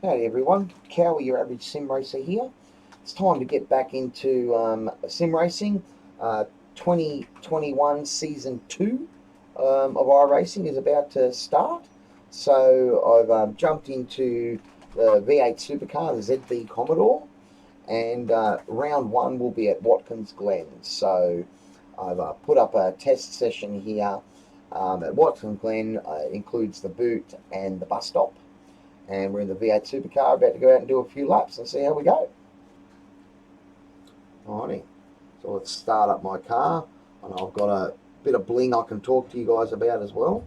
Howdy everyone, Cowy, your average sim racer here. It's time to get back into sim racing. 2021 season 2 of iRacing is about to start. So I've jumped into the V8 Supercar, the ZV Commodore, and round 1 will be at Watkins Glen. So I've put up a test session here at Watkins Glen. It includes the boot and the bus stop. And we're in the V8 Supercar, about to go out and do a few laps and see how we go. Alrighty, so let's start up my car, and I've got a bit of bling I can talk to you guys about as well.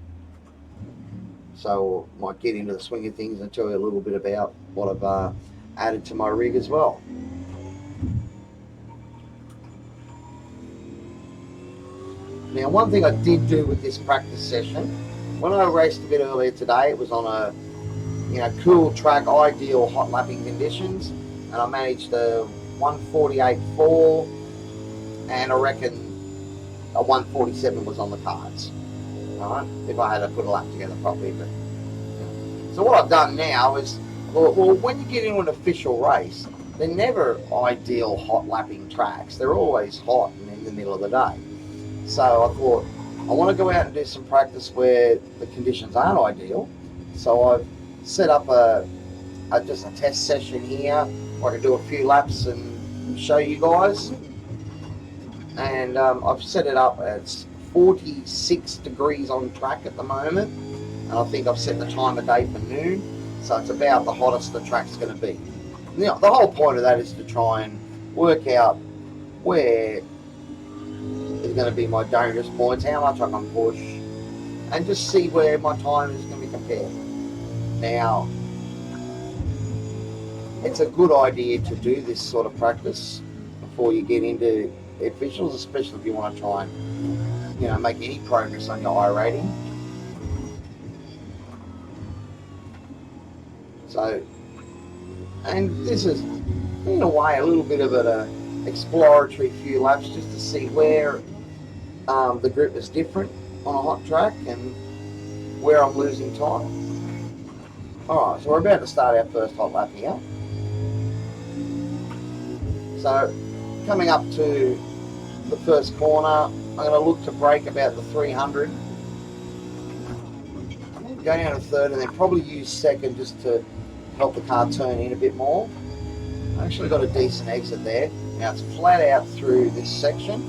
So I might get into the swing of things and tell you a little bit about what I've added to my rig as well. Now, one thing I did do with this practice session, when I raced a bit earlier today, it was on a cool track, ideal hot lapping conditions, and I managed a 148.4, and I reckon a 147 was on the cards. All right, if I had to put a lap together properly. But so what I've done now is, well, when you get into an official race, they're never ideal hot lapping tracks. They're always hot and in the middle of the day. So I thought I want to go out and do some practice where the conditions aren't ideal. So I've set up just a test session here where I can do a few laps and show you guys. And I've set it up at 46 degrees on track at the moment, and I think I've set the time of day for noon, so it's about the hottest the track's going to be. Now, the whole point of that is to try and work out where is going to be my dangerous points, how much I can push, and just see where my time is going to be compared. Now, it's a good idea to do this sort of practice before you get into officials, especially if you want to try and make any progress on your iRating. So, and this is in a way a little bit of an exploratory few laps just to see where the grip is different on a hot track and where I'm losing time. Alright, so we're about to start our first hot lap here. So, coming up to the first corner, I'm going to look to brake about the 300. Go down to third and then probably use second just to help the car turn in a bit more. I actually got a decent exit there. Now it's flat out through this section.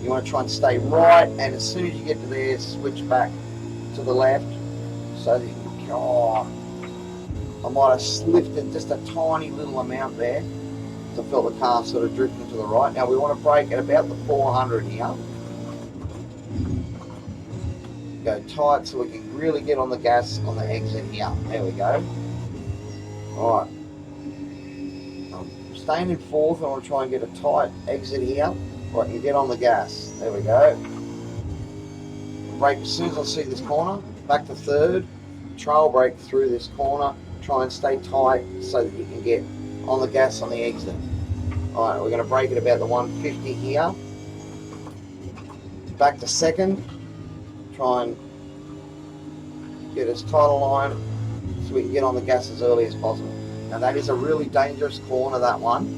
You want to try and stay right, and as soon as you get to there, switch back to the left so that you can, I might have lifted just a tiny little amount there, so I felt the car sort of drifting to the right. Now we want to brake at about the 400 here. Go tight so we can really get on the gas on the exit here. There we go. Alright. I'm staying in fourth, and I want to try and get a tight exit here. Right, you get on the gas. There we go. Brake as soon as I see this corner. Back to third. Trail brake through this corner. Try and stay tight so that you can get on the gas on the exit. Alright, we're going to brake at about the 150 here. Back to second. Try and get as tight a line so we can get on the gas as early as possible. Now that is a really dangerous corner, that one,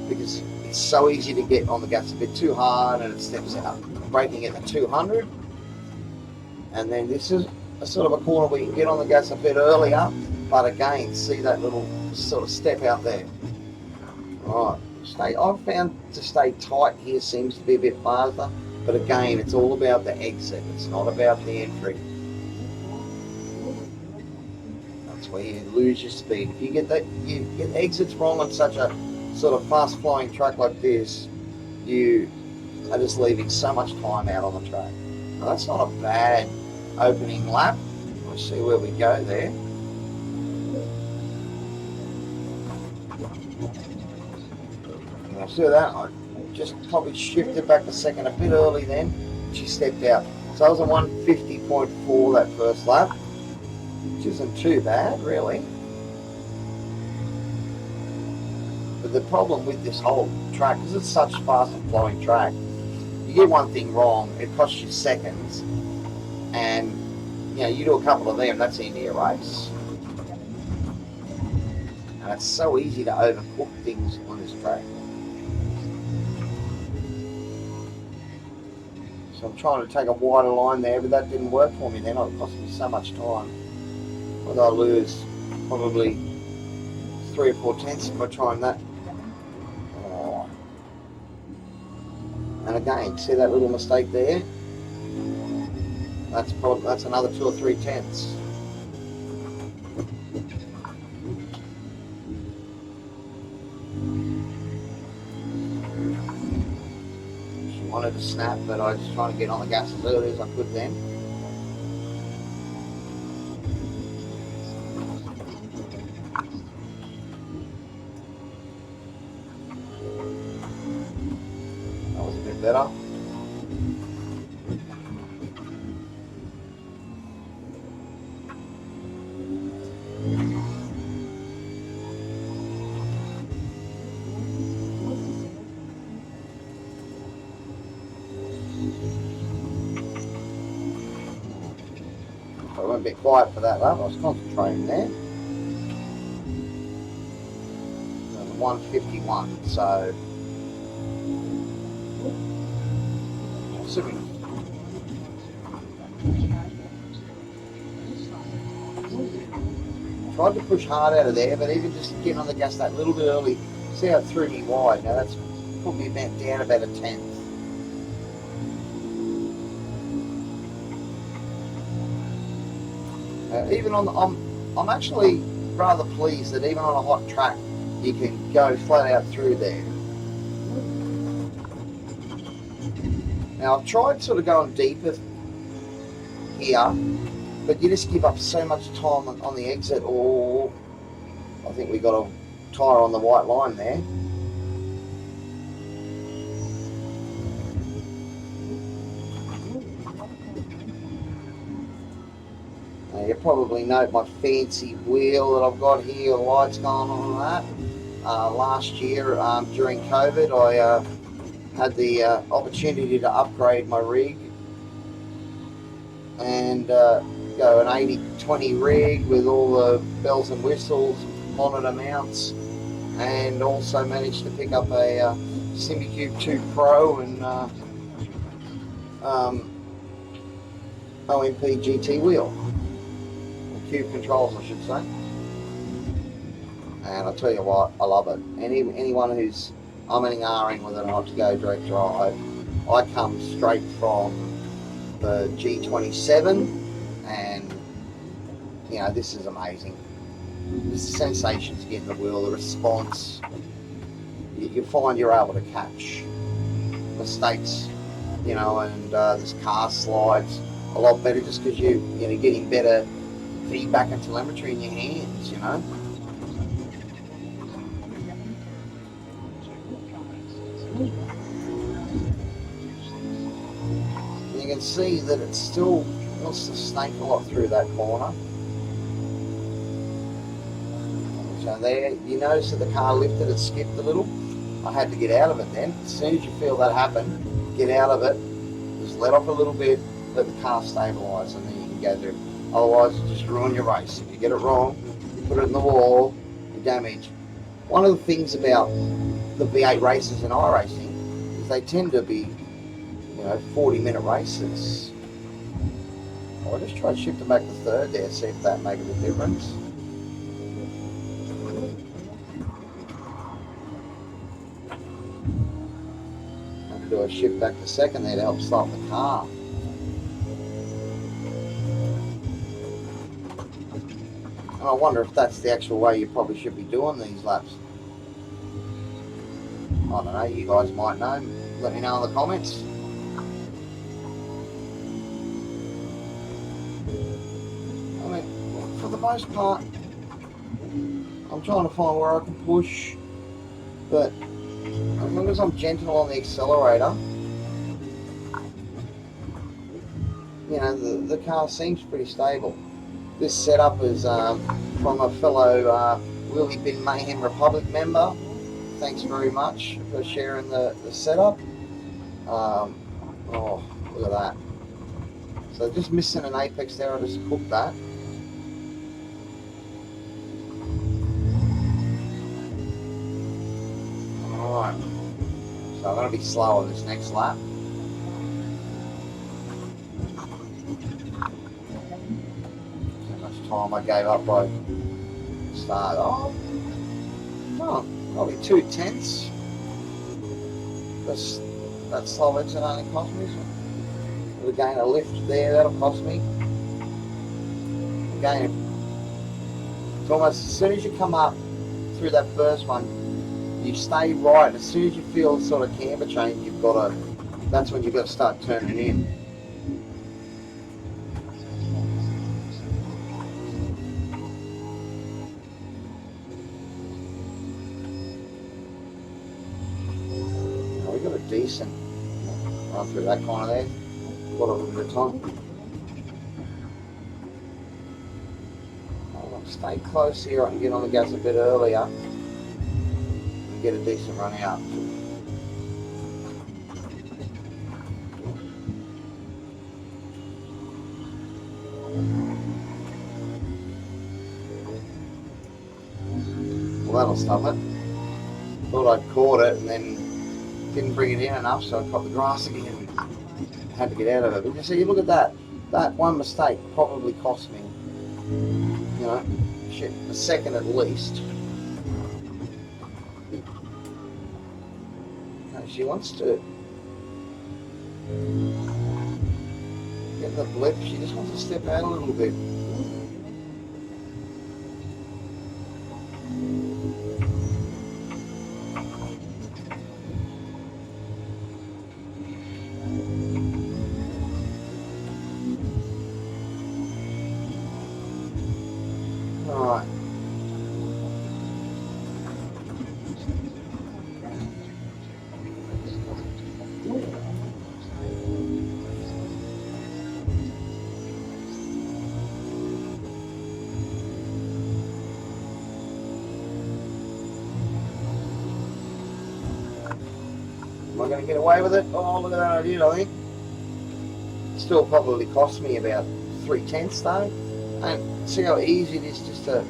because it's so easy to get on the gas a bit too hard and it steps out. Braking at the 200. And then this is a sort of a corner where you can get on the gas a bit earlier. But again, see that little sort of step out there. Alright, I've found to stay tight here seems to be a bit faster, but again, it's all about the exit. It's not about the entry. That's where you lose your speed. If you get the exits wrong on such a sort of fast-flowing track like this, you are just leaving so much time out on the track. Now, that's not a bad opening lap. Let's see where we go there. See that? I just probably shifted back a second a bit early then. She stepped out. So I was a 150.4 that first lap, which isn't too bad, really. But the problem with this whole track, because it's such fast and flowing track, you get one thing wrong, it costs you seconds, and you do a couple of them, that's the end of your race. And it's so easy to overcook things on this track. So I'm trying to take a wider line there, but that didn't work for me then. It cost me so much time. What did I lose? Probably 3 or 4 tenths by trying that. Oh. And again, see that little mistake there? That's another 2 or 3 tenths. She wanted to snap, but I was just trying to get on the gas as early as I could then. That was a bit better. I went a bit quiet for that lap. I was concentrating there. 151, so tried to push hard out of there, but even just getting on the gas that little bit early, see how it threw me wide. Now that's put me down about a tenth. Even on I'm actually rather pleased that even on a hot track you can go flat out through there. Now I've tried sort of going deeper here, but you just give up so much time on the exit. Or I think we got a tyre on the white line there. You probably note my fancy wheel that I've got here, the lights going on and that. Last year during COVID I had the opportunity to upgrade my rig and go an 80-20 rig with all the bells and whistles, monitor mounts, and also managed to pick up a SimbiCube 2 Pro and OMP GT wheel. Cube controls, I should say. And I'll tell you what, I love it. Anyone who's umming and ahhing whether or not to go direct drive, I come straight from the G27, and you know, this is amazing. The sensations you get in the wheel, the response, you find you're able to catch mistakes, you know, and this car slides a lot better just because you're getting better feedback and telemetry in your hands, you know. You can see that it still wants to snake a lot through that corner. So there, you notice that the car lifted, it skipped a little. I had to get out of it then. As soon as you feel that happen, get out of it, just let off a little bit, let the car stabilise, and then you can go through. Otherwise, you just ruin your race. If you get it wrong, you put it in the wall, you damage. One of the things about the V8 races in iRacing is they tend to be, 40-minute races. I'll just try to shift them back to third there, see if that makes a difference. I'm going to do a shift back to second there to help stop the car. I wonder if that's the actual way you probably should be doing these laps. I don't know, you guys might know. Let me know in the comments. I mean, for the most part, I'm trying to find where I can push, but as long as I'm gentle on the accelerator, the car seems pretty stable. This setup is from a fellow Willie Bin Mayhem Republic member. Thanks very much for sharing the setup. Oh, look at that. So just missing an apex there, I just cooked that. want to be slower this next lap. How much time I gave up by start? Oh, probably 2/10. That slow exit only cost me. We'll gain a lift there, that'll cost me. Again, it's almost as soon as you come up through that first one, you stay right. As soon as you feel sort of camber change, that's when you've got to start turning in. Now we got a decent run through that corner there. Got a little bit of time. I'll stay close here. I can get on the gas a bit earlier and get a decent run out. Well, that'll stop it. Thought I'd caught it and then didn't bring it in enough, so I caught the grass again. Had to get out of it. But you see, look at that. That one mistake probably cost me, you know, shit, a second at least. Okay, she wants to get the blip. She just wants to step out a little bit. Alright. Am I going to get away with it? Oh, look at that idea, I think. Still probably cost me about 3/10 though. And see how easy it is just to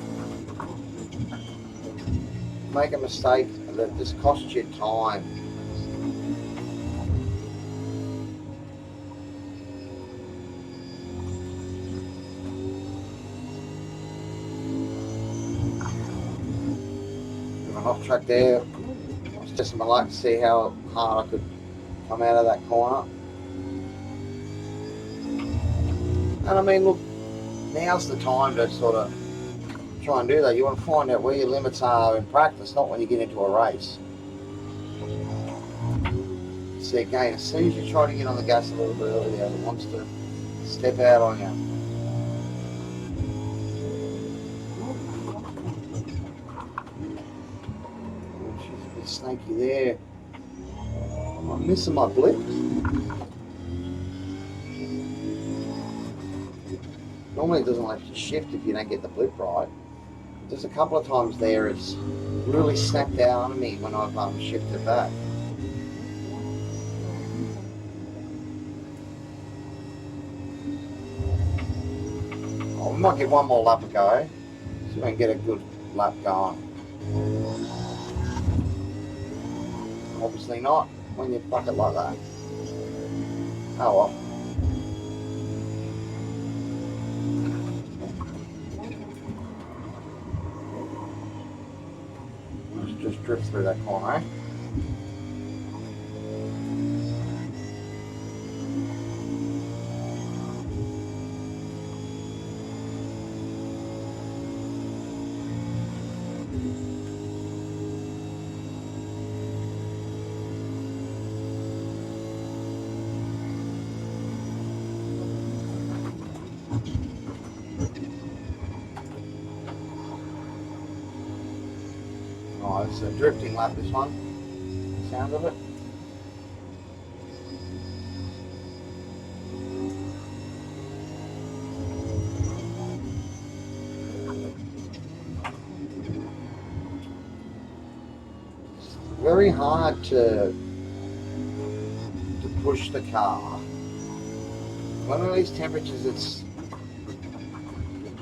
make a mistake that just costs you time. I'm off track there. I was testing my luck to see how hard I could come out of that corner. And I mean, look, now's the time to sort of try and do that. You want to find out where your limits are in practice, not when you get into a race. See, again, as soon as you try to get on the gas a little bit earlier, it wants to step out on you. Oh, she's a bit snaky there. I'm missing my blip. Normally it doesn't let you shift if you don't get the blip right. There's a couple of times there it's really snapped out on me when I've shifted back. Oh, we might get one more lap ago so we can get a good lap going. Obviously not when you fuck it like that. Oh well. Just drift through that corner, eh? Oh, it's a drifting lap, this one. Sound of it. It's very hard to push the car. One of these temperatures, it's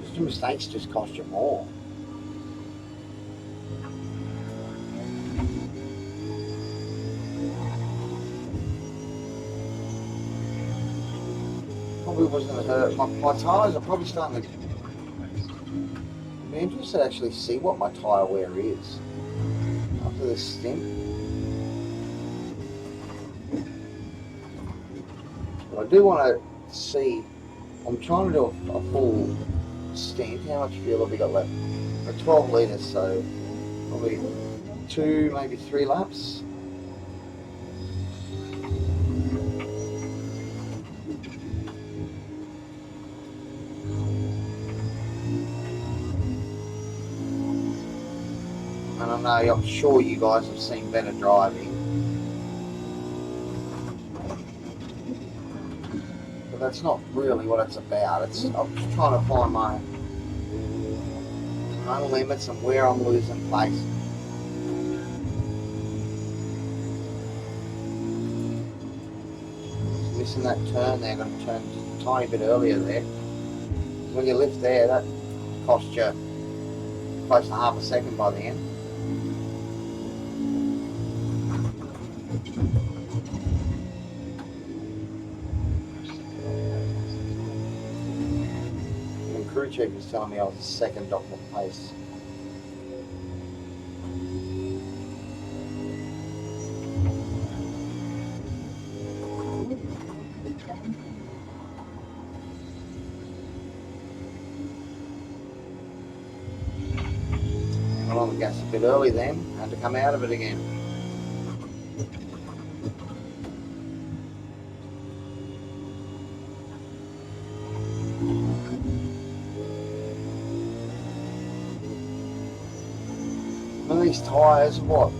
just mistakes just cost you more. was going to hurt. My tyres are probably starting to... I'm interested to actually see what my tyre wear is after this stint. But I do want to see, I'm trying to do a full stint. How much fuel have we got left? For 12 litres, so probably 2, maybe 3 laps. And I know, I'm sure you guys have seen better driving. But that's not really what it's about. I'm just trying to find my own limits and where I'm losing pace. Missing that turn there, going to turn just a tiny bit earlier there. When you lift there, that costs you close to half a second by the end. And crew chief was telling me I was a second off the pace. Got on the gas a bit early then, had to come out of it again. And these tyres, what?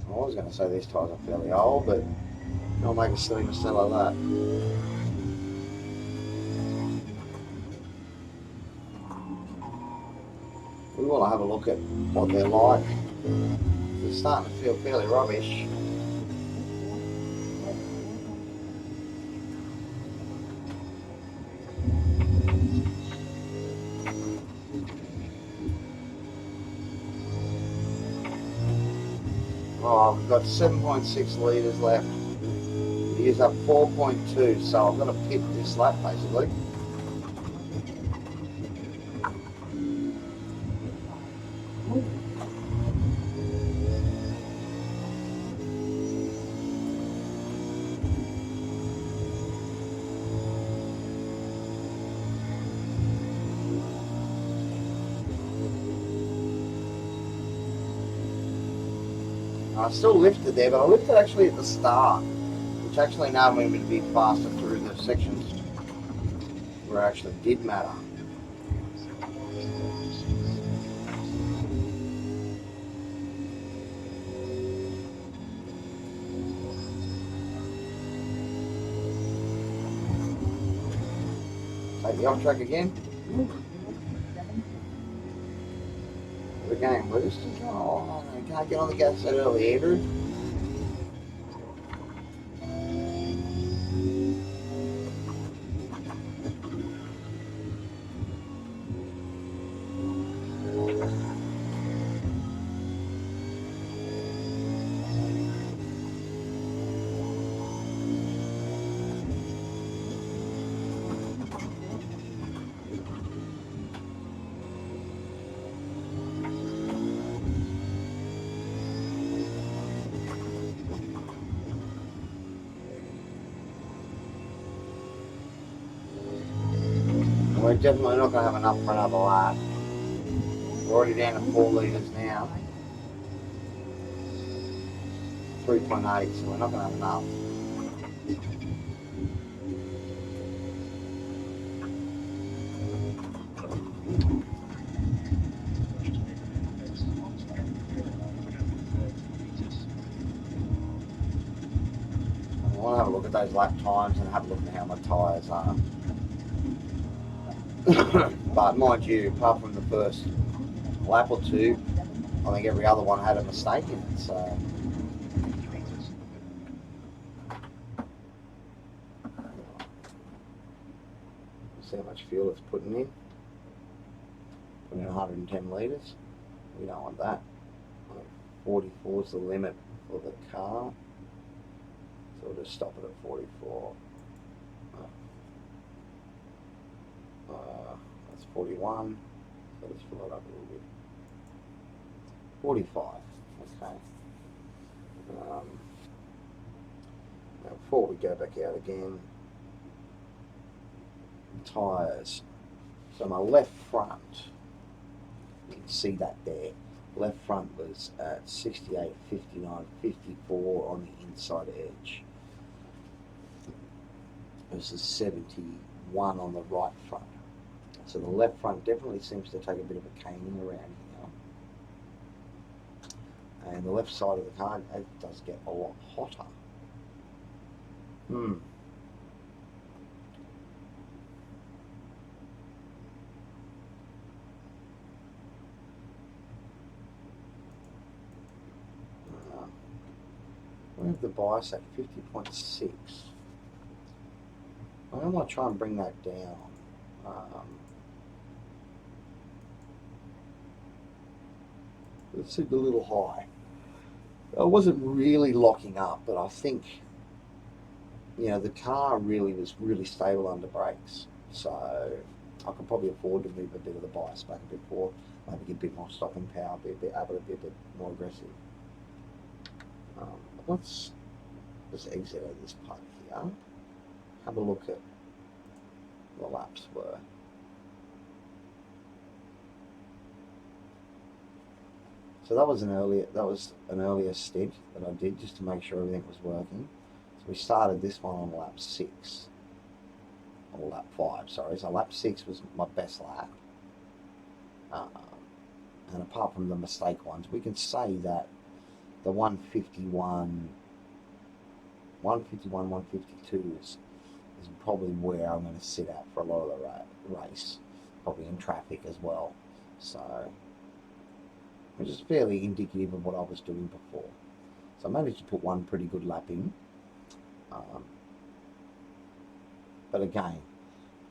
I was going to say these tyres are fairly old, but I'll make a silly mistake like that. We want to have a look at what they're like. They're starting to feel fairly rubbish. Oh, we've got 7.6 litres left. We used up 4.2, so I'm going to pit this lap basically. I still lifted there, but I lifted actually at the start, which actually now made me to be faster through the sections where it actually did matter. Take the off track again. The game loose. Oh, I can't get on the gas that early, Andrew. We're definitely not going to have enough for another lap. We're already down to 4 litres now. 3.8, so we're not going to have enough. I want to have a look at those lap times and have a look at how my tyres are. But mind you, apart from the first lap or two, I think every other one had a mistake in it, so see how much fuel it's putting in. Putting in 110 litres. We don't want that. 44 is the limit for the car. So we'll just stop it at 44. That's 41. So let's fill it up a little bit. 45. Okay. Now before we go back out again, tyres. So my left front, you can see that there. Left front was at 68, 59, 54 on the inside edge. This is 71 on the right front. So the left front definitely seems to take a bit of a caning around here. And the left side of the car, it does get a lot hotter. We have the bias at 50.6. I want to try and bring that down. It seemed a little high. I wasn't really locking up, but I think, you know, the car really was really stable under brakes. So I could probably afford to move a bit of the bias back a bit more, maybe get a bit more stopping power, be able to be a bit more aggressive. Let's just exit out of this part here. Have a look at the laps were. So that was an earlier stint that I did just to make sure everything was working. So we started this one on lap 6, or lap 5, sorry. So lap 6 was my best lap. And apart from the mistake ones, we can say that the 151, 152 is probably where I'm going to sit at for a lot of the race, probably in traffic as well. So, which is fairly indicative of what I was doing before. So I managed to put one pretty good lap in. But again,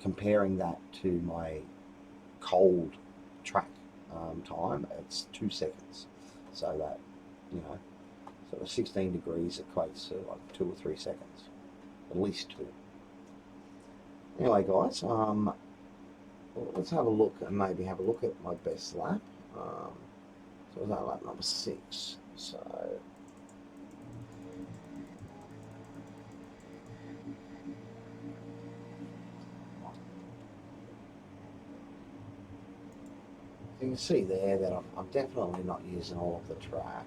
comparing that to my cold track time, it's 2 seconds. So that, you know, sort of 16 degrees equates to like 2 or 3 seconds, at least 2. Anyway, guys, let's have a look and maybe have a look at my best lap. So was that lap number 6? So you can see there that I'm definitely not using all of the track.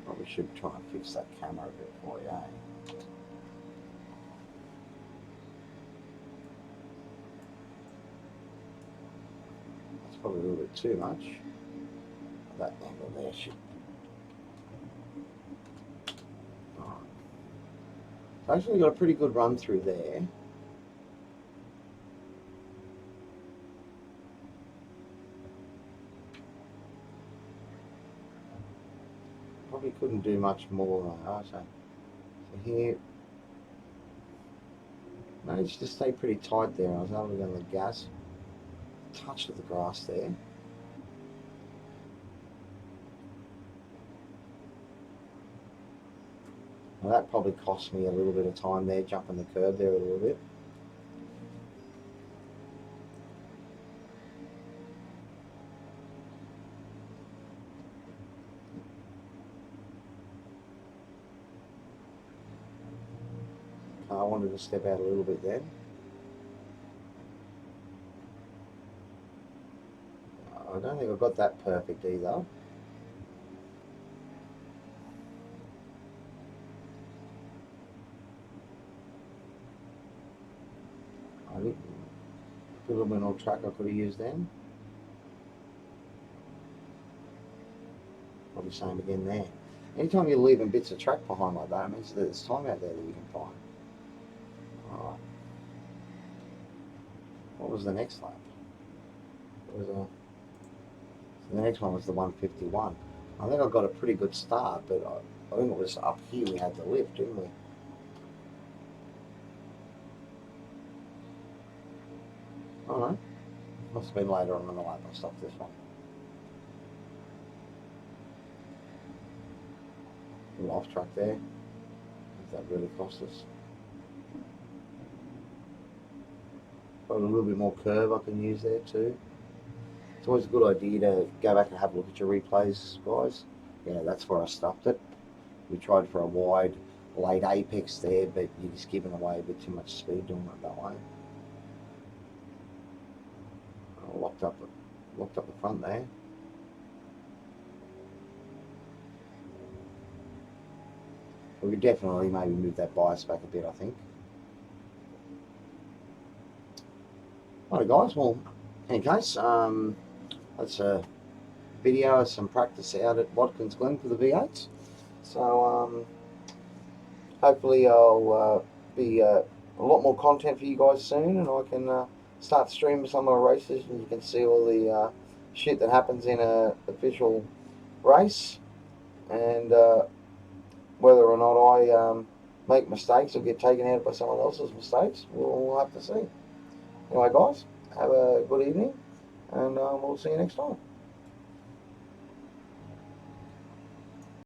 Probably should try and fix that camera a bit for you, eh? That's probably a little bit too much. That angle there should. So actually got a pretty good run through there. Probably couldn't do much more. So here, managed to stay pretty tight there. I was able to go on the gas, touch of the grass there. Now that probably cost me a little bit of time there, jumping the curb there a little bit. I wanted to step out a little bit there. I don't think I got that perfect either. I think a little bit more track I could have used then. Probably same again there. Anytime you're leaving bits of track behind like that, it means that there's time out there that you can find. Alright. What was the next lap? So the next one was the 151. I think I got a pretty good start, but I think it was up here we had the lift, didn't we? don't know. Must have been later on in the lap I stopped this one. A little off track there. If that really cost us. Got a little bit more curve I can use there too. It's always a good idea to go back and have a look at your replays, guys. Yeah, that's where I stopped it. We tried for a wide, late apex there, but you're just giving away a bit too much speed doing it that way. I locked up the front there. We could definitely maybe move that bias back a bit, I think. Alright guys, well, in any case, that's a video of some practice out at Watkins Glen for the V8s. So, hopefully I'll be a lot more content for you guys soon, and I can start streaming some of my races, and you can see all the shit that happens in a official race, and whether or not I make mistakes or get taken out by someone else's mistakes, we'll have to see. Anyway guys, have a good evening, and we'll see you next time.